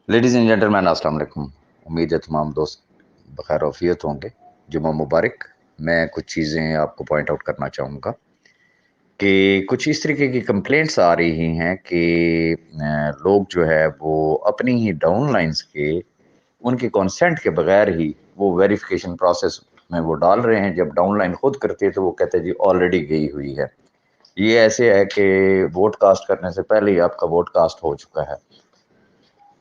Ladies and gentleman अस्सलाम वालेकुम। उम्मीद है तमाम दोस्त बखैर औफियत होंगे। जुम्मा मुबारक। मैं कुछ चीज़ें आपको पॉइंट आउट करना चाहूँगा कि कुछ इस तरीके की कंप्लेंट्स आ रही हैं कि लोग जो है वो अपनी ही डाउनलाइंस के उनके कंसेंट के बगैर ही वो वेरिफिकेशन प्रोसेस में वो डाल रहे हैं। जब डाउनलाइन खुद करती है तो वो कहते हैं जी ऑलरेडी गई हुई है। ये ऐसे है कि वोट कास्ट करने से पहले ही आपका वोट कास्ट हो चुका है।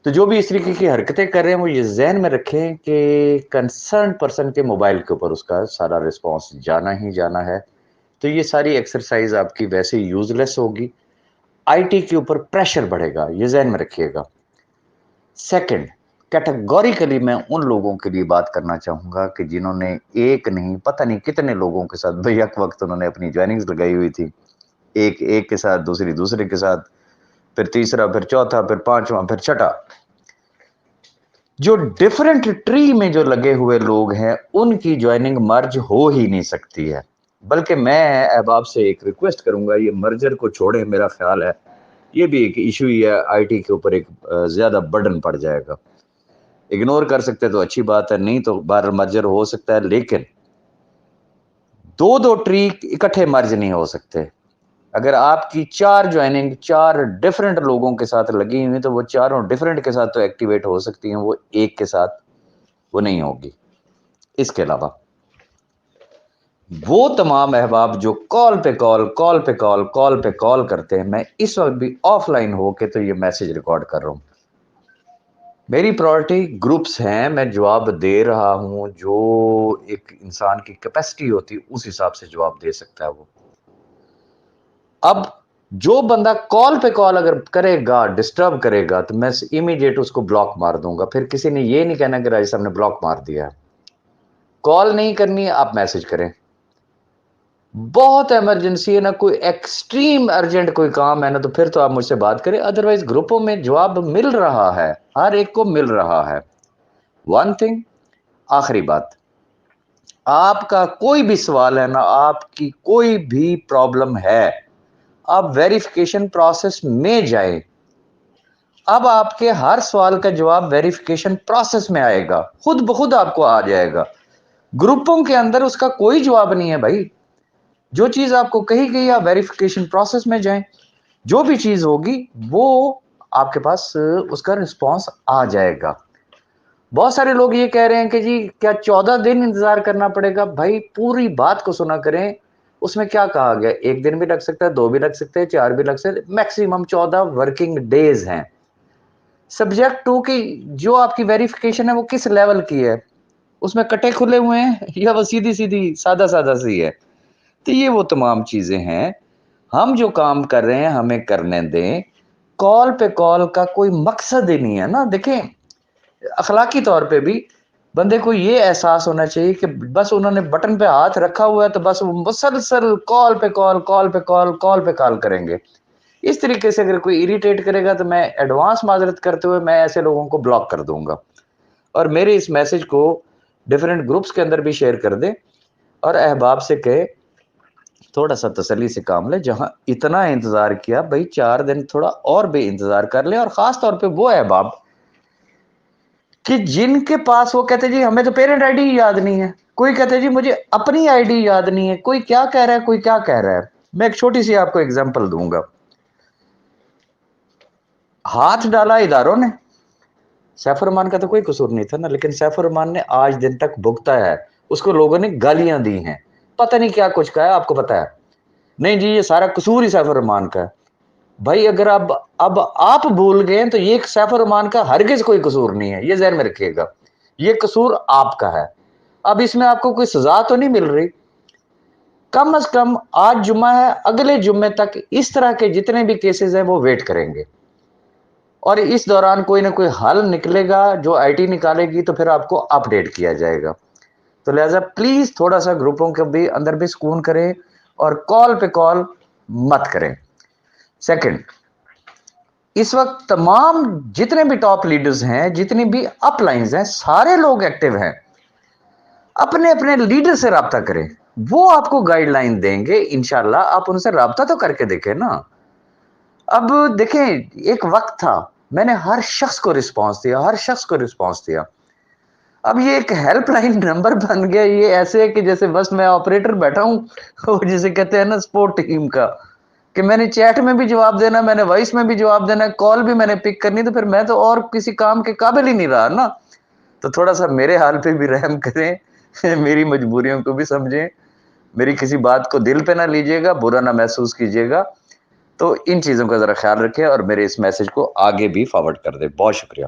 तो जो भी इस तरीके की हरकतें कर रहे हैं वो ये ज़हन में रखें कि कंसर्न पर्सन के मोबाइल के ऊपर उसका सारा रिस्पॉन्स जाना ही जाना है। तो ये सारी एक्सरसाइज आपकी वैसे यूज़लेस होगी। आईटी के ऊपर प्रेशर बढ़ेगा, ये ज़हन में रखिएगा। सेकंड, कैटेगोरिकली मैं उन लोगों के लिए बात करना चाहूँगा कि जिन्होंने एक नहीं पता नहीं कितने लोगों के साथ बेहक वक़्त उन्होंने अपनी जॉइनिंग्स लगाई हुई थी। एक एक के साथ, दूसरी दूसरे के साथ, फिर तीसरा, फिर चौथा, फिर पाँचवाँ, फिर छठा। जो डिफरेंट ट्री में जो लगे हुए लोग हैं उनकी ज्वाइनिंग मर्ज हो ही नहीं सकती है। बल्कि मैं अहबाब से एक रिक्वेस्ट करूंगा, ये मर्जर को छोड़े। मेरा ख्याल है ये भी एक इशू ही है, आईटी के ऊपर एक ज्यादा बर्डन पड़ जाएगा। इग्नोर कर सकते तो अच्छी बात है, नहीं तो बार मर्जर हो सकता है, लेकिन दो दो ट्री इकट्ठे मर्ज नहीं हो सकते। अगर आपकी चार ज्वाइनिंग चार डिफरेंट लोगों के साथ लगी हुई तो वो चारों डिफरेंट के साथ तो एक्टिवेट हो सकती हैं, वो एक के साथ वो नहीं होगी। इसके अलावा वो तमाम अहबाब जो कॉल पे कॉल करते हैं, मैं इस वक्त भी ऑफलाइन होके तो ये मैसेज रिकॉर्ड कर रहा हूँ। मेरी प्रायोरिटी ग्रुप्स हैं, मैं जवाब दे रहा हूँ। जो एक इंसान की कैपेसिटी होती है उस हिसाब से जवाब दे सकता है वो। अब जो बंदा कॉल पे कॉल अगर करेगा, डिस्टर्ब करेगा, तो मैं इमीडिएट उसको ब्लॉक मार दूंगा। फिर किसी ने ये नहीं कहना कि राजी साहब ने ब्लॉक मार दिया। कॉल नहीं करनी है, आप मैसेज करें। बहुत इमरजेंसी है ना, कोई एक्सट्रीम अर्जेंट कोई काम है ना, तो फिर तो आप मुझसे बात करें। अदरवाइज ग्रुपों में जवाब मिल रहा है, हर एक को मिल रहा है। वन थिंग, आखिरी बात, आपका कोई भी सवाल है ना, आपकी कोई भी प्रॉब्लम है, आप वेरिफिकेशन प्रोसेस में जाएं। अब आपके हर सवाल का जवाब वेरिफिकेशन प्रोसेस में आएगा, खुद ब खुद आपको आ जाएगा। ग्रुपों के अंदर उसका कोई जवाब नहीं है भाई। जो चीज आपको कही गई, आप वेरिफिकेशन प्रोसेस में जाएं, जो भी चीज होगी वो आपके पास उसका रिस्पांस आ जाएगा। बहुत सारे लोग ये कह रहे हैं कि जी क्या 14 दिन इंतजार करना पड़ेगा? भाई पूरी बात को सुना करें। उसमें क्या कहा गया? एक दिन भी लग सकता है, दो भी लग सकते हैं, चार भी लग सकते हैं, मैक्सिमम 14 वर्किंग डेज हैं। सब्जेक्ट टू की जो आपकी वेरिफिकेशन है वो किस लेवल की है, उसमें कटे खुले हुए हैं या वो सीधी सीधी सादा सादा सी है। तो ये वो तमाम चीजें हैं। हम जो काम कर रहे हैं हमें करने दें। कॉल पे कॉल का कोई मकसद ही नहीं है ना। देखें, अखलाकी तौर पे भी बंदे को ये एहसास होना चाहिए कि बस उन्होंने बटन पे हाथ रखा हुआ है तो बस वो मुसलसल कॉल पे कॉल कॉल पे कॉल करेंगे। इस तरीके से अगर कोई इरिटेट करेगा तो मैं एडवांस माजरत करते हुए मैं ऐसे लोगों को ब्लॉक कर दूंगा। और मेरे इस मैसेज को डिफरेंट ग्रुप्स के अंदर भी शेयर कर दे और अहबाब से कहे थोड़ा सा तसल्ली से काम ले। जहां इतना इंतजार किया भाई, 4 दिन थोड़ा और भी इंतजार कर ले। और खास तौर पे वो अहबाब कि जिनके पास वो कहते जी हमें तो पेरेंट आईडी याद नहीं है, कोई कहते जी मुझे अपनी आईडी याद नहीं है, कोई क्या कह रहा है, कोई क्या कह रहा है। मैं एक छोटी सी आपको एग्जांपल दूंगा। हाथ डाला इदारों ने, सैफुर रहमान का तो कोई कसूर नहीं था ना, लेकिन सैफुर रहमान ने आज दिन तक भुगता है। उसको लोगों ने गालियां दी हैं, पता नहीं क्या कुछ कहा है, आपको पता है? नहीं जी ये सारा कसूर ही सैफुर रहमान का है। भाई अगर अब आप भूल गए तो ये सैफुर रहमान का हरगिज कोई कसूर नहीं है, ये ज़हन में रखिएगा। ये कसूर आपका है। अब इसमें आपको कोई सजा तो नहीं मिल रही। कम से कम आज जुम्मा है, अगले जुम्मे तक इस तरह के जितने भी केसेस हैं वो वेट करेंगे और इस दौरान कोई ना कोई हल निकलेगा। जो आईटी निकालेगी तो फिर आपको अपडेट किया जाएगा। तो लिहाजा प्लीज थोड़ा सा ग्रुपों के भी अंदर भी सुकून करें और कॉल पे कॉल मत करें। सेकंड, इस वक्त तमाम जितने भी टॉप लीडर्स हैं, जितनी भी अपलाइंस हैं, सारे लोग एक्टिव हैं। अपने अपने लीडर से राब्ता करें, वो आपको गाइडलाइन देंगे इंशाल्लाह। आप उनसे राब्ता तो करके देखें ना। अब देखें, एक वक्त था میں نے ہر شخص کو رسپانس دیا. اب یہ ایک ہیلپ لائن نمبر بن گیا. یہ ایسے ہے کہ جیسے بس میں آپریٹر بیٹھا ہوں وہ جسے کہتے ہیں نا سپورٹ ٹیم کا, کہ میں نے چیٹ میں بھی جواب دینا, میں نے وائس میں بھی جواب دینا, کال بھی میں نے پک کرنی, تو پھر میں تو اور کسی کام کے قابل ہی نہیں رہا نا. تو تھوڑا سا میرے حال پہ بھی رحم کریں, میری مجبوریوں کو بھی سمجھیں, میری کسی بات کو دل پہ نہ لیجیے گا, برا نہ محسوس کیجیے گا. تو ان چیزوں کا ذرا خیال رکھیں اور میرے اس میسج کو آگے بھی فارورڈ کر دیں. بہت شکریہ.